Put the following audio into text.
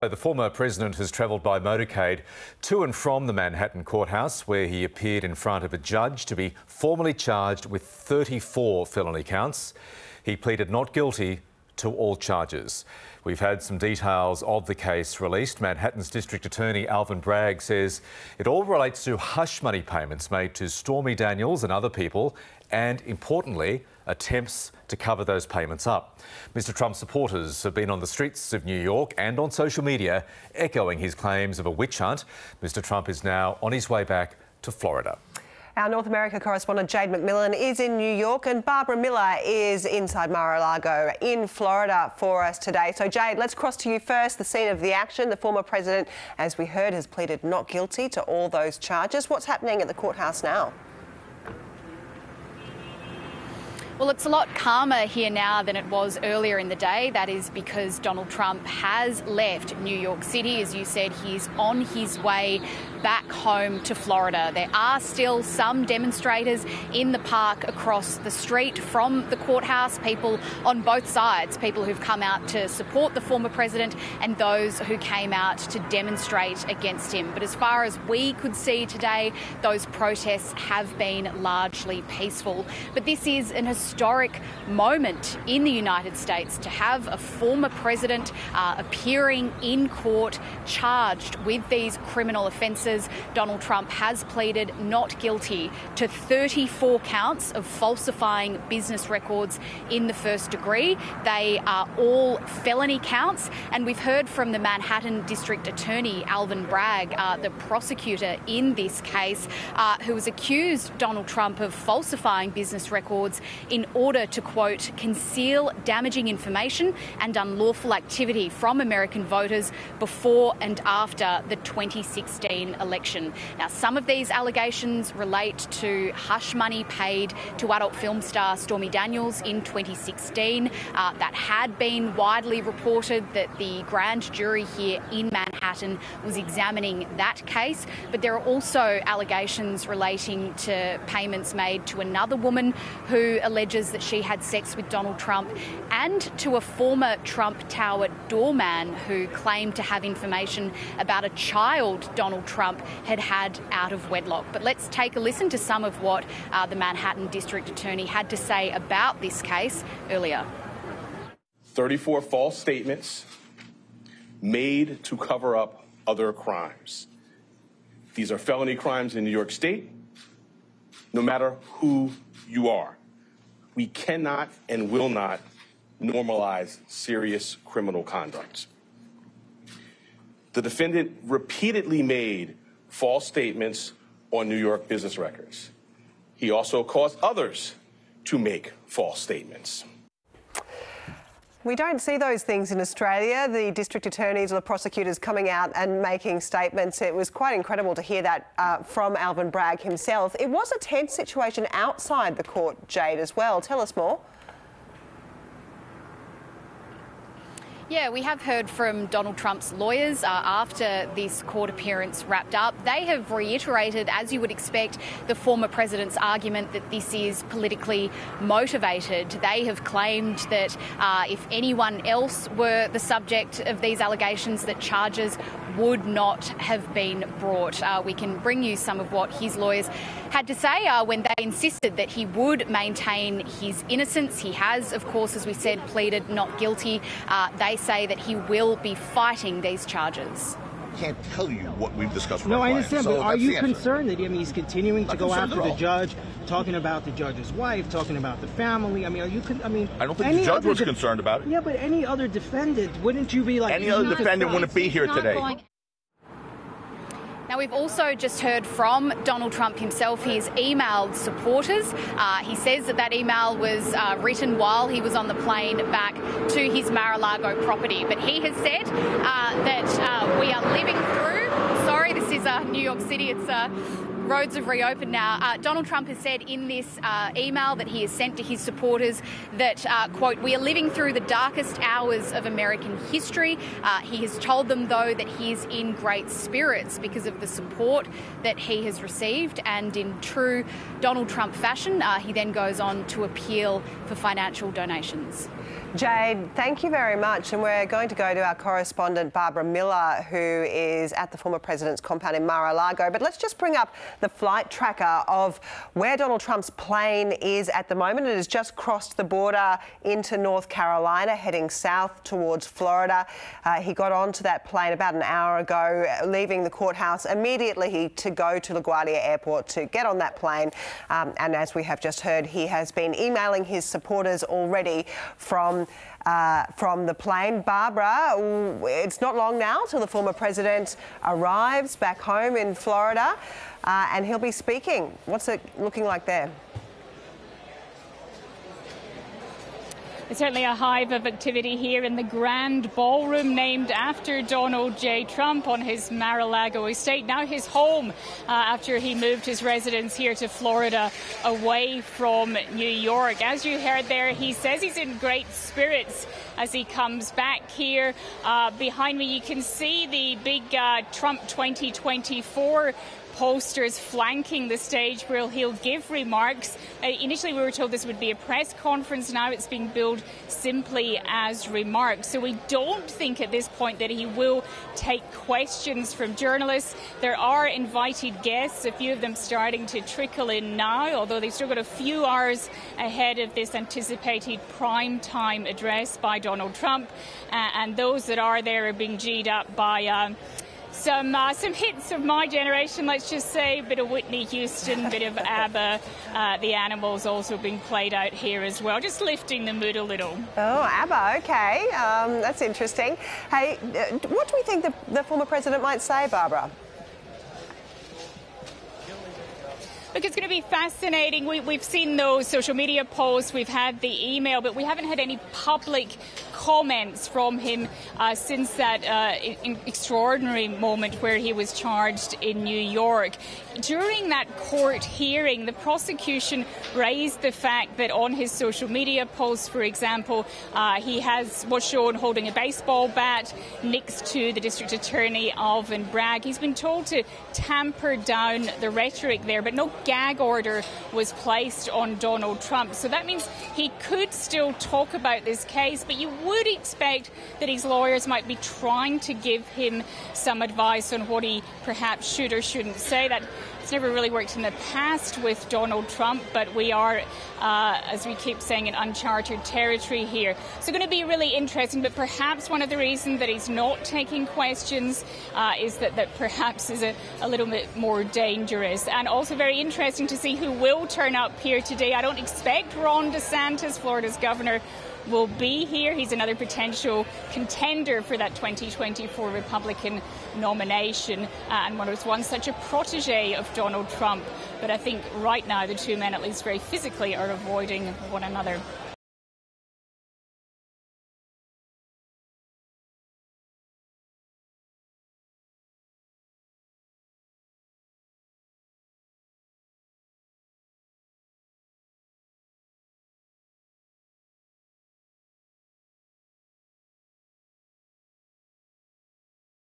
The former president has travelled by motorcade to and from the Manhattan courthouse, where he appeared in front of a judge to be formally charged with 34 felony counts. He pleaded not guilty to all charges. We've had some details of the case released. Manhattan's District Attorney Alvin Bragg says it all relates to hush money payments made to Stormy Daniels and other people, and importantly, attempts to cover those payments up. Mr Trump's supporters have been on the streets of New York and on social media echoing his claims of a witch hunt. Mr Trump is now on his way back to Florida. Our North America correspondent Jade McMillan is in New York and Barbara Miller is inside Mar-a-Lago in Florida for us today. So Jade, let's cross to you first, the scene of the action. The former president, as we heard, has pleaded not guilty to all those charges. What's happening at the courthouse now? Well, it's a lot calmer here now than it was earlier in the day. That is because Donald Trump has left New York City. As you said, he's on his way back home to Florida. There are still some demonstrators in the park across the street from the courthouse, people on both sides, people who've come out to support the former president and those who came out to demonstrate against him. But as far as we could see today, those protests have been largely peaceful. But this is an historic moment in the United States to have a former president appearing in court charged with these criminal offences. Donald Trump has pleaded not guilty to 34 counts of falsifying business records in the first degree. They are all felony counts, and we've heard from the Manhattan District Attorney Alvin Bragg, the prosecutor in this case, who has accused Donald Trump of falsifying business records in order to, quote, conceal damaging information and unlawful activity from American voters before and after the 2016 election. Now, some of these allegations relate to hush money paid to adult film star Stormy Daniels in 2016. That had been widely reported that the grand jury here in Manhattan was examining that case. But there are also allegations relating to payments made to another woman who alleges that she had sex with Donald Trump, and to a former Trump Tower doorman who claimed to have information about a child Donald Trump had out of wedlock. But let's take a listen to some of what the Manhattan District Attorney had to say about this case earlier. 34 false statements made to cover up other crimes. These are felony crimes in New York State, no matter who you are. We cannot and will not normalize serious criminal conduct. The defendant repeatedly made false statements on New York business records. He also caused others to make false statements. We don't see those things in Australia, the district attorneys or the prosecutors coming out and making statements. It was quite incredible to hear that from Alvin Bragg himself. It was a tense situation outside the court, Jade, as well. Tell us more. Yeah, we have heard from Donald Trump's lawyers after this court appearance wrapped up. They have reiterated, as you would expect, the former president's argument that this is politically motivated. They have claimed that if anyone else were the subject of these allegations, that charges would not have been brought. We can bring you some of what his lawyers had to say when they insisted that he would maintain his innocence. He has, of course, as we said, pleaded not guilty. They say that he will be fighting these charges. I can't tell you what we've discussed with No, our I client. understand, So but are that's you the answer. concerned that he's continuing to go after the all. judge, talking about the judge's wife, talking about the family? I mean, I don't think the judge was concerned about it. Yeah, but any other defendant, wouldn't you be like... Any other defendant wouldn't be here today. Now, we've also just heard from Donald Trump himself. He has emailed supporters. He says that email was written while he was on the plane back to his Mar-a-Lago property. But he has said that we are living through... Sorry, this is New York City. It's roads have reopened now. Donald Trump has said in this email that he has sent to his supporters that, quote, we are living through the darkest hours of American history. He has told them, though, that he is in great spirits because of the support that he has received. And in true Donald Trump fashion, he then goes on to appeal for financial donations. Jade, thank you very much. And we're going to go to our correspondent, Barbara Miller, who is at the former president's compound in Mar-a-Lago. But let's just bring up the flight tracker of where Donald Trump's plane is at the moment. It has just crossed the border into North Carolina, heading south towards Florida. He got onto that plane about an hour ago, leaving the courthouse immediately to go to LaGuardia Airport to get on that plane. And as we have just heard, he has been emailing his supporters already from the plane. Barbara, it's not long now till the former president arrives back home in Florida, and he'll be speaking. What's it looking like there? There's certainly a hive of activity here in the Grand Ballroom named after Donald J. Trump on his Mar-a-Lago estate, now his home after he moved his residence here to Florida away from New York. As you heard there, he says he's in great spirits as he comes back here. Behind me, you can see the big Trump 2024 posters flanking the stage where he'll give remarks. Initially, we were told this would be a press conference. Now it's being billed simply as remarks. So we don't think at this point that he will take questions from journalists. There are invited guests, a few of them starting to trickle in now, although they've still got a few hours ahead of this anticipated prime time address by Donald Trump. And those that are there are being G'd up by some hits of my generation, let's just say. A bit of Whitney Houston, a bit of ABBA. The Animals also being played out here as well, just lifting the mood a little. Oh, ABBA, OK. That's interesting. Hey, what do we think the former president might say, Barbara? Look, it's going to be fascinating. We've seen those social media posts, we've had the email, but we haven't had any public comments from him since that extraordinary moment where he was charged in New York. During that court hearing, the prosecution raised the fact that on his social media posts, for example, he was shown holding a baseball bat next to the district attorney, Alvin Bragg. He's been told to tamper down the rhetoric there, but no gag order was placed on Donald Trump. So that means he could still talk about this case, but you would expect that his lawyers might be trying to give him some advice on what he perhaps should or shouldn't say. That it's never really worked in the past with Donald Trump, but we are, as we keep saying, in uncharted territory here. So going to be really interesting, but perhaps one of the reasons that he's not taking questions is that perhaps is a little bit more dangerous. And also very interesting to see who will turn up here today. I don't expect Ron DeSantis, Florida's governor, will be here. He's another potential contender for that 2024 Republican nomination and was once such a protege of Donald Trump. But I think right now the two men, at least very physically, are avoiding one another.